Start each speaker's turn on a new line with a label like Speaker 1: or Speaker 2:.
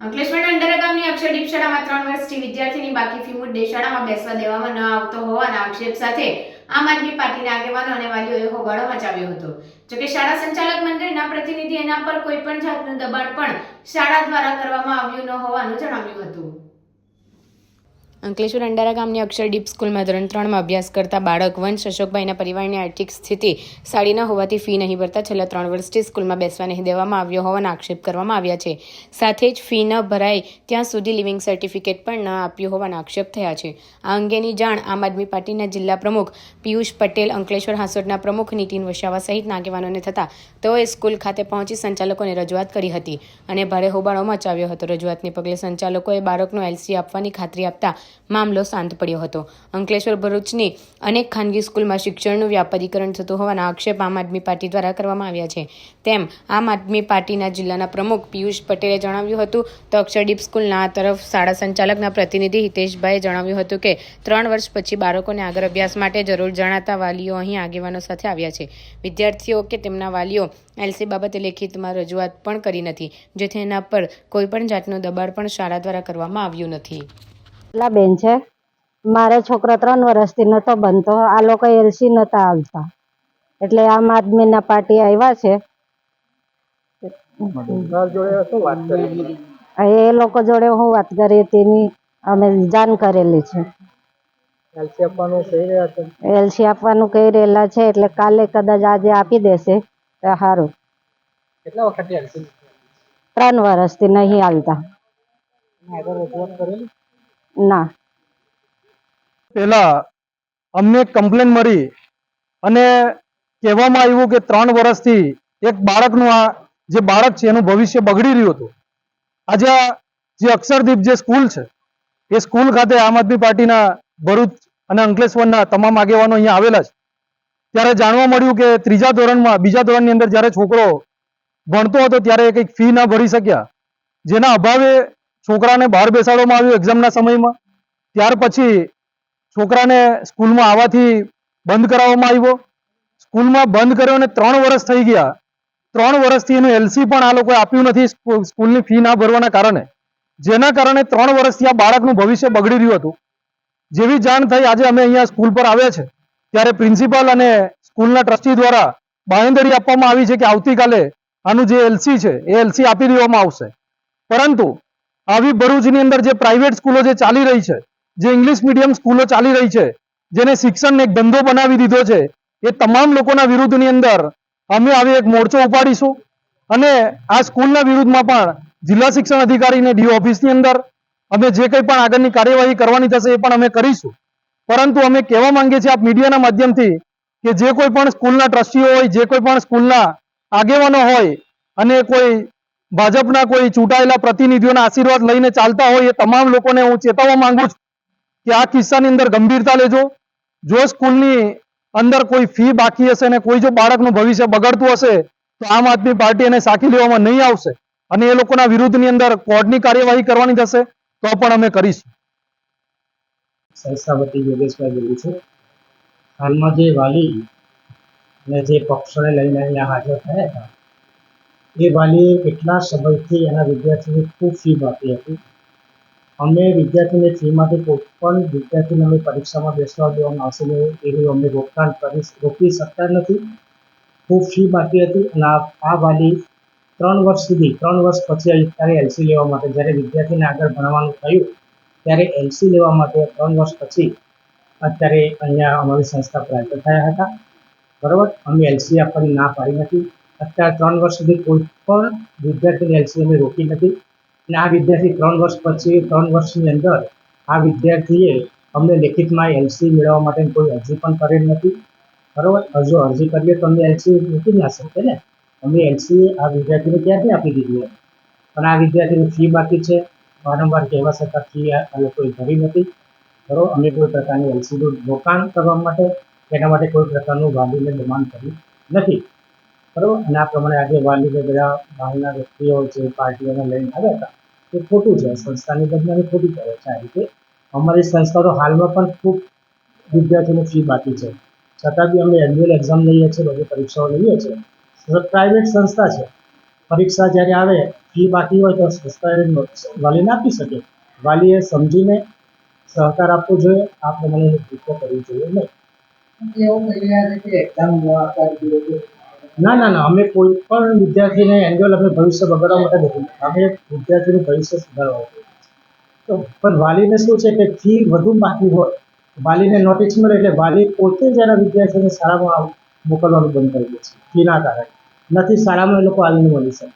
Speaker 1: અંકલેશ્વરના અંડરા ગામની અક્ષરદીપ શાળામાં 3 વર્ષથી વિદ્યાર્થીની બાકી ફી મુદ્દે શાળામાં બેસવા દેવામાં ન આવતો હોવાના આક્ષેપ સાથે આમ આદમી પાર્ટીના આગેવાનો અને વાલીઓએ હોબાળો મચાવ્યો હતો। જોકે શાળા સંચાલક મંડળના પ્રતિનિધિ એના પર કોઈ પણ જાતનું દબાણ પણ શાળા દ્વારા કરવામાં આવ્યું ન હોવાનું જણાવ્યું હતું। અંકલેશ્વર અંડારા ગામની અક્ષરદીપ સ્કૂલમાં ધોરણ 3માં અભ્યાસ કરતા બાળક વંશ અશોકભાઈના પરિવારની આર્થિક સ્થિતિ સારી ન હોવાથી ફી નહીં ભરતા છેલ્લા 3 વર્ષથી સ્કૂલમાં બેસવા નહીં દેવામાં આવ્યો હોવાના આક્ષેપ કરવામાં આવ્યા છે। સાથે જ ફી ન ભરાય ત્યાં સુધી લિવિંગ સર્ટિફિકેટ પણ ન આપ્યું હોવાના આક્ષેપ થયા છે। આ અંગેની જાણ આમ આદમી પાર્ટીના જિલ્લા પ્રમુખ પિયુષ પટેલ, અંકલેશ્વર હાંસોડના પ્રમુખ નીતિન વસાવા સહિતના આગેવાનોને થતા તેઓએ સ્કૂલ ખાતે પહોંચી સંચાલકોને રજૂઆત કરી હતી અને ભારે હોબાળો મચાવ્યો હતો। રજૂઆતને પગલે સંચાલકોએ બાળકનો એલસી આપવાની ખાતરી આપતા મામલો શાંત પડ્યો હતો। અંકલેશ્વર ભરૂચની અનેક ખાનગી સ્કૂલમાં શિક્ષણનું વ્યાપારીકરણ થતું હોવાના આક્ષેપ આમ આદમી પાર્ટી દ્વારા કરવામાં આવ્યા છે તેમ આમ આદમી પાર્ટીના જિલ્લાના પ્રમુખ પિયુષ પટેલે જણાવ્યું હતું। તો અક્ષરદીપ સ્કૂલના આ તરફ શાળા સંચાલકના પ્રતિનિધિ હિતેશભાઈએ જણાવ્યું હતું કે 3 વર્ષ પછી બાળકોને આગળ અભ્યાસ માટે જરૂર જણાતા વાલીઓ અહીં આગેવાનો સાથે આવ્યા છે। વિદ્યાર્થીઓ કે તેમના વાલીઓ એલસી બાબતે લેખિતમાં રજૂઆત પણ કરી નથી, જેથી એના પર કોઈ પણ જાતનું દબાણ પણ શાળા દ્વારા કરવામાં આવ્યું નથી।
Speaker 2: બેન છે, મારે છોકરો 3 વર્ષથી નતો બનતો, આ લોકો એલસી નતા આવતા એટલે આમ આદમીના પાર્ટી આવ્યા છે। એ લોકો જોડે હું વાત કરી તેની અમે જાણ કરેલી છે। એલસી આપવાનું કહી રહેલા છે એટલે કાલે કદાચ આજે આપી દેશે તો સારું।
Speaker 3: કેટલા વખતથી એલસી
Speaker 2: 3 વર્ષથી નહીં આવતા ના।
Speaker 4: પહેલા અમને કમ્પ્લેન મળી અને કહેવામાં આવ્યું કે 3 વર્ષથી એક બાળકનું આ જે બાળક છે એનું ભવિષ્ય બગડી રહ્યું હતું। આજે જે અક્ષરદીપ જે સ્કૂલ છે એ સ્કૂલ ખાતે આમ આદમી પાર્ટીના ભરૂચ અને અંકલેશ્વરના તમામ આગેવાનો અહીંયા આવેલા છે। ત્યારે જાણવા મળ્યું કે 3જા ધોરણમાં 2જા ધોરણની અંદર જ્યારે છોકરો ભણતો હતો ત્યારે કંઈક ફી ના ભરી શક્યા, જેના અભાવે છોકરાને બહાર બેસાડવામાં આવ્યું એક્ઝામના સમયમાં। ત્યાર પછી છોકરાને સ્કૂલમાં આવવાથી બંધ કરાવવામાં આવ્યો। સ્કૂલમાં બંધ કર્યો અને 3 વર્ષ થઈ ગયા। 3 વર્ષથી એનું એલસી પણ આ લોકોએ આપ્યું નથી સ્કૂલની ફી ના ભરવાના કારણે, જેના કારણે 3 વર્ષથી આ બાળકનું ભવિષ્ય બગડી રહ્યું હતું। જેવી જાણ થઈ આજે અમે અહીંયા સ્કૂલ પર આવ્યા છે ત્યારે પ્રિન્સિપાલ અને સ્કૂલના ટ્રસ્ટી દ્વારા બાંહેધરી આપવામાં આવી છે કે આવતીકાલે આનું જે એલસી છે એ એલસી આપી દેવામાં આવશે। પરંતુ આવી ભરૂચની અંદર જે પ્રાઇવેટ સ્કૂલો જે ચાલી રહી છે, જે ઇંગ્લિશ મીડિયમ સ્કૂલો ચાલી રહી છે, જેને શિક્ષણને એક ધંધો બનાવી દીધો છે, એ તમામ લોકોના વિરુદ્ધની અંદર અમે આવી એક મોરચો ઉપાડીશું અને આ સ્કૂલના વિરુદ્ધમાં પણ જિલ્લા શિક્ષણ અધિકારીને ડીઓ ઓફિસની અંદર અમે જે કંઈ પણ આગળની કાર્યવાહી કરવાની થશે એ પણ અમે કરીશું। પરંતુ અમે કહેવા માંગીએ છીએ આપ મીડિયાના માધ્યમથી કે જે કોઈ પણ સ્કૂલના ટ્રસ્ટીઓ હોય, જે કોઈ પણ સ્કૂલના આગેવાનો હોય અને કોઈ ભાજપના કોઈ ચૂંટાયેલા પ્રતિનિધિઓના આશીર્વાદ લઈને ચાલતા હોય એ તમામ લોકોને હું ચેતવવા માંગુ છું કે આ કિસ્સાની અંદર ગંભીરતા લેજો। જો સ્કૂલની અંદર કોઈ ફી બાકી હશે અને કોઈ જો બાળકનું ભવિષ્ય બગડતું હશે તો આમ આદમી પાર્ટી એને સાખી લેવામાં નહીં આવશે અને એ લોકોના વિરુદ્ધની અંદર કોર્ટની કાર્યવાહી કરવાની થશે તો પણ અમે કરીશું।
Speaker 3: સંસ્થાપતિ યોગેશભાઈ બોલું છું। હાલમાં જે વાલી અને જે પક્ષોને લઈને અહીંયા હાજર થયા હતા એ વાલીએ કેટલા સમયથી એના વિદ્યાર્થીની ખૂબ ફી બાકી હતી। અમે વિદ્યાર્થીની ફીમાંથી કોઈ પણ વિદ્યાર્થીને અમે પરીક્ષામાં બેસવા દેવામાં આવશે નહીં એનું અમને રોકી શકતા નથી। ખૂબ ફી બાકી હતી અને આ વાલી 3 વર્ષ સુધી 3 વર્ષ પછી અત્યારે એલસી લેવા માટે જ્યારે વિદ્યાર્થીને આગળ ભણવાનું થયું ત્યારે એલસી લેવા માટે 3 વર્ષ પછી અત્યારે અહીંયા અમારી સંસ્થા પર હાજર થયા હતા। બરાબર, અમે એલસી આપવાની ના પાડી નથી। અત્યારે 3 વર્ષ સુધી કોઈ પણ વિદ્યાર્થીની એલસી અમે રોકી નથી અને આ વિદ્યાર્થી 3 વર્ષ પછી 3 વર્ષની અંદર આ વિદ્યાર્થીએ અમને લેખિતમાં એલસી મેળવવા માટે કોઈ અરજી પણ કરેલ નથી। બરાબર, જો અરજી કરીએ તો અમને એલસી મૂકી ના શકે ને, અમે એલસી આ વિદ્યાર્થીને ક્યાંથી આપી દીધી હતી, પણ આ વિદ્યાર્થીની ફી બાકી છે। વારંવાર કહેવા છતાં ફી આ લોકોએ ભરી નથી। બરાબર, અમે કોઈ પ્રકારની એલસીનું રોકાણ કરવા માટે એના માટે કોઈ પ્રકારનું વાલીને ડિમાન્ડ કર્યું નથી। બરાબર, અને આ પ્રમાણે આજે વાલીને બધા બહારના વ્યક્તિઓ જે પાર્ટીઓને લઈને આવ્યા હતા એ ખોટું છે। સંસ્થાની બદનામી ખોટી કરે છે આ રીતે। અમારી સંસ્થા તો હાલમાં પણ ખૂબ વિદ્યાર્થીની ફી બાકી છે, છતાં બી અમે એન્યુઅલ એક્ઝામ લઈએ છીએ, બધી પરીક્ષાઓ લઈએ છીએ। પ્રાઇવેટ સંસ્થા છે, પરીક્ષા જ્યારે આવે ફી બાકી હોય તો એક્સપાયરી નોટિસ વાલીને આપી શકે. વાલીએ સમજીને સહકાર આપવો જોઈએ. આ પ્રમાણે વૃત્તિઓ કરવી જોઈએ નહીં. ના ના ના, અમે કોઈ પણ વિદ્યાર્થીને એન્યુઅલ અમે ભવિષ્ય બગાડવા માટે નથી. અમે વિદ્યાર્થીનું ભવિષ્ય સુધારવા માટે. તો પણ વાલીને શું છે કે ફી વધુ બાકી હોય, વાલીને નોટિસ મળે એટલે વાલી પોતે જ એના વિદ્યાર્થીઓને શાળામાં મોકલવાનું બંધ કરી દે છે ફીના કારણે. નથી શાળામાં એ લોકો આવીને મળી શકે.